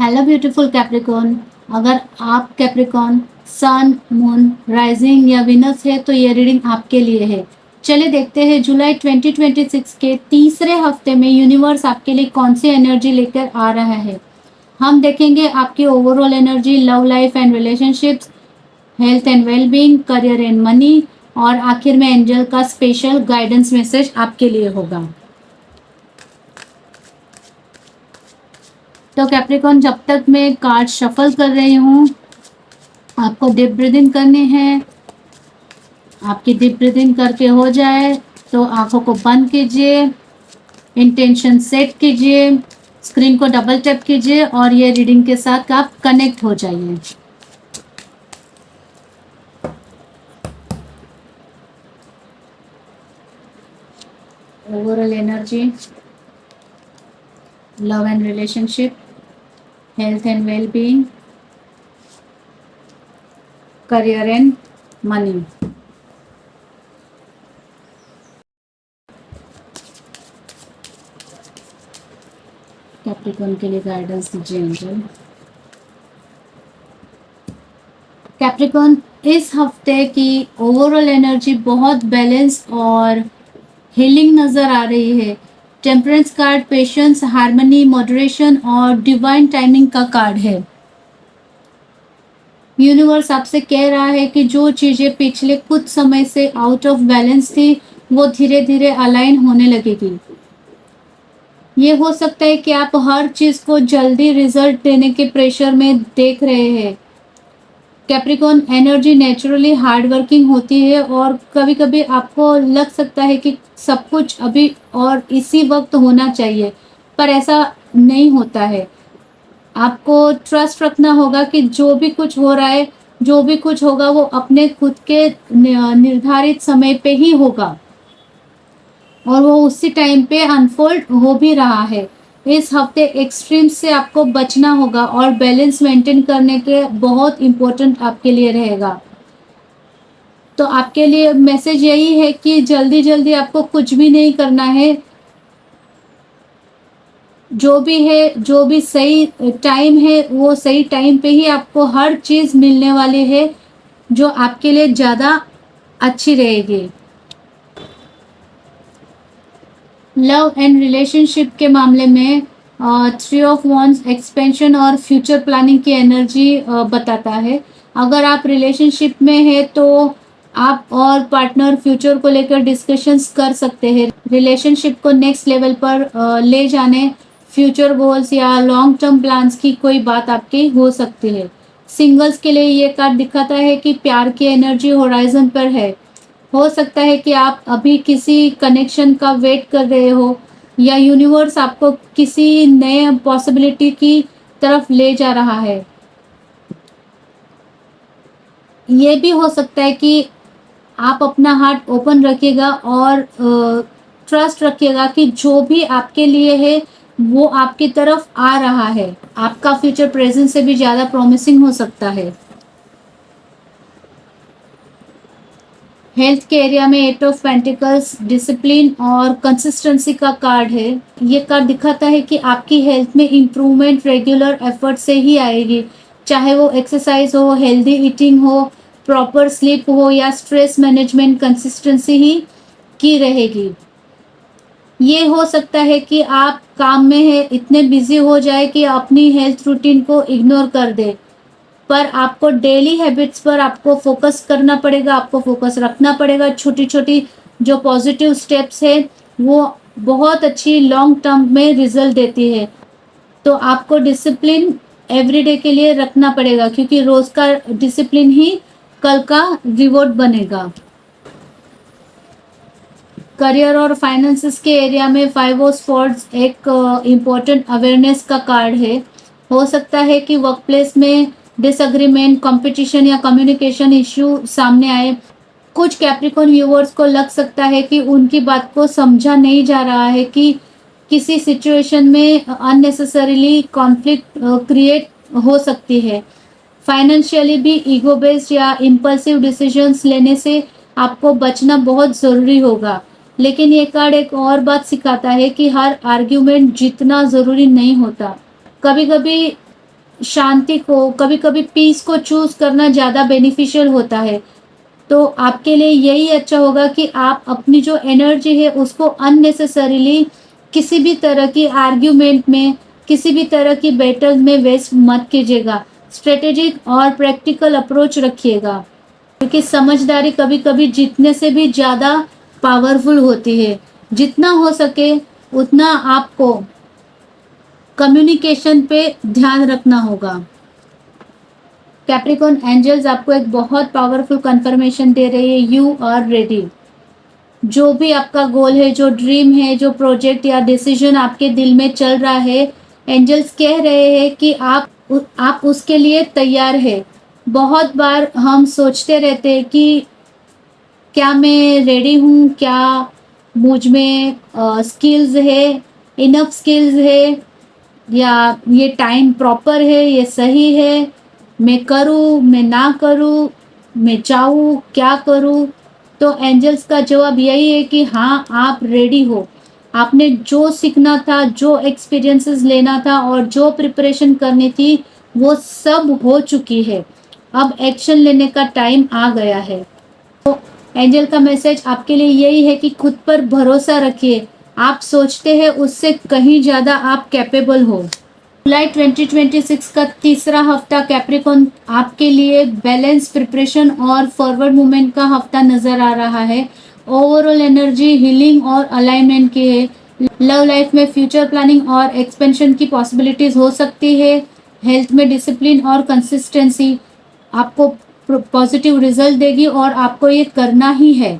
Hello beautiful Capricorn. अगर आप Capricorn sun moon rising या विनस है तो ये रीडिंग आपके लिए है। चलिए देखते हैं जुलाई 2026 के तीसरे हफ्ते में यूनिवर्स आपके लिए कौन सी एनर्जी लेकर आ रहा है। हम देखेंगे आपकी overall energy, love life and relationships, health and wellbeing, career and money, और आखिर में एंजल का स्पेशल गाइडेंस मैसेज आपके लिए होगा। तो कैप्रिकॉर्न, जब तक मैं कार्ड शफल कर रही हूँ, आपको डीप ब्रीदिंग करनी है। आपकी डीप ब्रीदिंग करके हो जाए तो आंखों को बंद कीजिए, इंटेंशन सेट कीजिए, स्क्रीन को डबल टैप कीजिए और ये रीडिंग के साथ आप कनेक्ट हो जाइए। Overall energy, love and relationship, health and wellbeing, career and money. Capricorn के लिए गाइडेंस दीजिए एंजल। कैप्रिकॉर्न, इस हफ्ते की ओवरऑल एनर्जी बहुत बैलेंस और हीलिंग नजर आ रही है। Temperance card patience, harmony, moderation और डिवाइन टाइमिंग का कार्ड है। यूनिवर्स आपसे कह रहा है कि जो चीजें पिछले कुछ समय से आउट ऑफ बैलेंस थी वो धीरे धीरे अलाइन होने लगेगी। ये हो सकता है कि आप हर चीज को जल्दी रिजल्ट देने के प्रेशर में देख रहे हैं। Capricorn, energy naturally hard working होती है और कभी कभी आपको लग सकता है कि सब कुछ अभी और इसी वक्त होना चाहिए, पर ऐसा नहीं होता है। आपको ट्रस्ट रखना होगा कि जो भी कुछ हो रहा है, जो भी कुछ होगा वो अपने खुद के निर्धारित समय पे ही होगा और वो उसी टाइम पे अनफोल्ड हो भी रहा है। इस हफ्ते एक्सट्रीम से आपको बचना होगा और बैलेंस मेंटेन करने के बहुत इम्पोर्टेंट आपके लिए रहेगा। तो आपके लिए मैसेज यही है कि जल्दी जल्दी आपको कुछ भी नहीं करना है। जो भी है, जो भी सही टाइम है वो सही टाइम पे ही आपको हर चीज मिलने वाली है जो आपके लिए ज्यादा अच्छी रहेगी। लव एंड रिलेशनशिप के मामले में थ्री ऑफ वॉन्ड्स एक्सपेंशन और फ्यूचर प्लानिंग की एनर्जी बताता है। अगर आप रिलेशनशिप में है तो आप और पार्टनर फ्यूचर को लेकर डिस्कशंस कर सकते हैं। रिलेशनशिप को नेक्स्ट लेवल पर ले जाने फ्यूचर गोल्स या लॉन्ग टर्म प्लान्स की कोई बात आपकी हो सकती है। सिंगल्स के लिए ये कार्ड दिखाता है कि प्यार की एनर्जी होराइजन पर है। हो सकता है कि आप अभी किसी कनेक्शन का वेट कर रहे हो या यूनिवर्स आपको किसी नए पॉसिबिलिटी की तरफ ले जा रहा है। ये भी हो सकता है कि आप अपना हार्ट ओपन रखिएगा और ट्रस्ट रखिएगा कि जो भी आपके लिए है वो आपकी तरफ आ रहा है। आपका फ्यूचर प्रेजेंट से भी ज़्यादा प्रॉमिसिंग हो सकता है। हेल्थ के एरिया में एट ऑफ पेंटिकल्स डिसिप्लिन और कंसिस्टेंसी का कार्ड है। ये कार्ड दिखाता है कि आपकी हेल्थ में इम्प्रूवमेंट रेगुलर एफर्ट से ही आएगी, चाहे वो एक्सरसाइज हो, हेल्दी ईटिंग हो, प्रॉपर स्लीप हो या स्ट्रेस मैनेजमेंट, कंसिस्टेंसी ही की रहेगी। ये हो सकता है कि आप काम में है इतने बिजी हो जाए कि अपनी हेल्थ रूटीन को इग्नोर कर दे, पर आपको डेली हैबिट्स पर आपको फोकस करना पड़ेगा, आपको फोकस रखना पड़ेगा। छोटी छोटी जो पॉजिटिव स्टेप्स है वो बहुत अच्छी लॉन्ग टर्म में रिजल्ट देती है। तो आपको डिसिप्लिन एवरीडे के लिए रखना पड़ेगा क्योंकि रोज का डिसिप्लिन ही कल का रिवॉर्ड बनेगा। करियर और फाइनेंसेस के एरिया में फाइव ऑफ स्वॉर्ड्स एक इम्पोर्टेंट अवेयरनेस का कार्ड है। हो सकता है कि वर्क प्लेस में डिसएग्रीमेंट, कंपटीशन या कम्युनिकेशन इश्यू सामने आए। कुछ कैप्रिकॉर्न व्यूअर्स को लग सकता है कि उनकी बात को समझा नहीं जा रहा है कि किसी सिचुएशन में अननेसेसरीली कॉन्फ्लिक्ट क्रिएट हो सकती है। फाइनेंशियली भी ईगो बेस्ड या इम्पल्सिव डिसीजंस लेने से आपको बचना बहुत ज़रूरी होगा। लेकिन ये कार्ड एक और बात सिखाता है कि हर आर्ग्यूमेंट जीतना ज़रूरी नहीं होता। कभी कभी शांति को, कभी कभी पीस को चूज करना ज़्यादा बेनिफिशियल होता है। तो आपके लिए यही अच्छा होगा कि आप अपनी जो एनर्जी है उसको अननेसेसरीली किसी भी तरह की आर्ग्यूमेंट में, किसी भी तरह की बैटल में वेस्ट मत कीजिएगा। स्ट्रेटेजिक और प्रैक्टिकल अप्रोच रखिएगा, क्योंकि समझदारी कभी कभी जीतने से भी ज़्यादा पावरफुल होती है। जितना हो सके उतना आपको कम्युनिकेशन पे ध्यान रखना होगा। कैप्रिकॉर्न एंजल्स आपको एक बहुत पावरफुल कंफर्मेशन दे रही है, यू आर रेडी। जो भी आपका गोल है, जो ड्रीम है, जो प्रोजेक्ट या डिसीजन आपके दिल में चल रहा है, एंजल्स कह रहे हैं कि आप उसके लिए तैयार है। बहुत बार हम सोचते रहते हैं कि क्या मैं रेडी हूँ, क्या मुझ में स्किल्स है, इनफ स्किल्स है, या ये टाइम प्रॉपर है, ये सही है, मैं करूँ, मैं ना करूँ, मैं चाहूँ, क्या करूँ। तो एंजल्स का जवाब यही है कि हाँ, आप रेडी हो। आपने जो सीखना था, जो एक्सपीरियंसेस लेना था और जो प्रिपरेशन करनी थी, वो सब हो चुकी है। अब एक्शन लेने का टाइम आ गया है। तो एंजल का मैसेज आपके लिए यही है कि खुद पर भरोसा रखिए। आप सोचते हैं उससे कहीं ज़्यादा आप कैपेबल हो। जुलाई 2026 का तीसरा हफ्ता कैप्रिकॉर्न आपके लिए बैलेंस, प्रिपरेशन और फॉरवर्ड मूवमेंट का हफ्ता नजर आ रहा है। ओवरऑल एनर्जी हीलिंग और अलाइनमेंट की है। लव लाइफ में फ्यूचर प्लानिंग और एक्सपेंशन की पॉसिबिलिटीज हो सकती है। हेल्थ में डिसिप्लिन और कंसिस्टेंसी आपको पॉजिटिव रिजल्ट देगी और आपको ये करना ही है।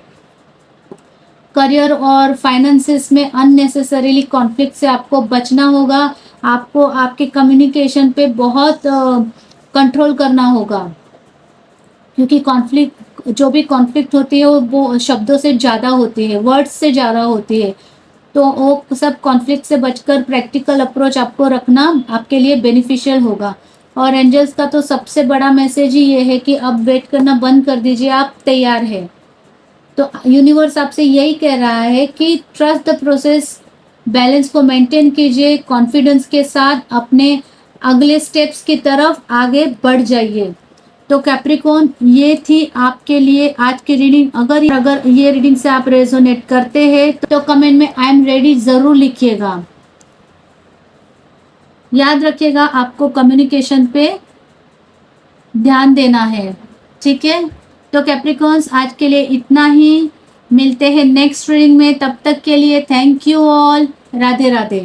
करियर और फाइनेंसेस में अननेसेसरीली कॉन्फ्लिक्ट से आपको बचना होगा। आपको आपके कम्युनिकेशन पे बहुत कंट्रोल करना होगा, क्योंकि कॉन्फ्लिक्ट, जो भी कॉन्फ्लिक्ट होती है वो शब्दों से ज़्यादा होती है, वर्ड्स से ज़्यादा होती है। तो वो सब कॉन्फ्लिक्ट से बचकर प्रैक्टिकल अप्रोच आपको रखना आपके लिए बेनिफिशियल होगा। और एंजल्स का तो सबसे बड़ा मैसेज ही ये है कि अब वेट करना बंद कर दीजिए, आप तैयार है। तो यूनिवर्स आपसे यही कह रहा है कि ट्रस्ट द प्रोसेस, बैलेंस को मेंटेन कीजिए, कॉन्फिडेंस के साथ अपने अगले स्टेप्स की तरफ आगे बढ़ जाइए। तो कैप्रिकॉर्न, ये थी आपके लिए आज की रीडिंग। अगर ये रीडिंग से आप रेजोनेट करते हैं तो कमेंट में आई एम रेडी जरूर लिखिएगा। याद रखिएगा आपको कम्युनिकेशन पे ध्यान देना है, ठीक है। तो कैप्रिकॉर्न्स, आज के लिए इतना ही। मिलते हैं नेक्स्ट रीडिंग में, तब तक के लिए thank you all. Radhe Radhe.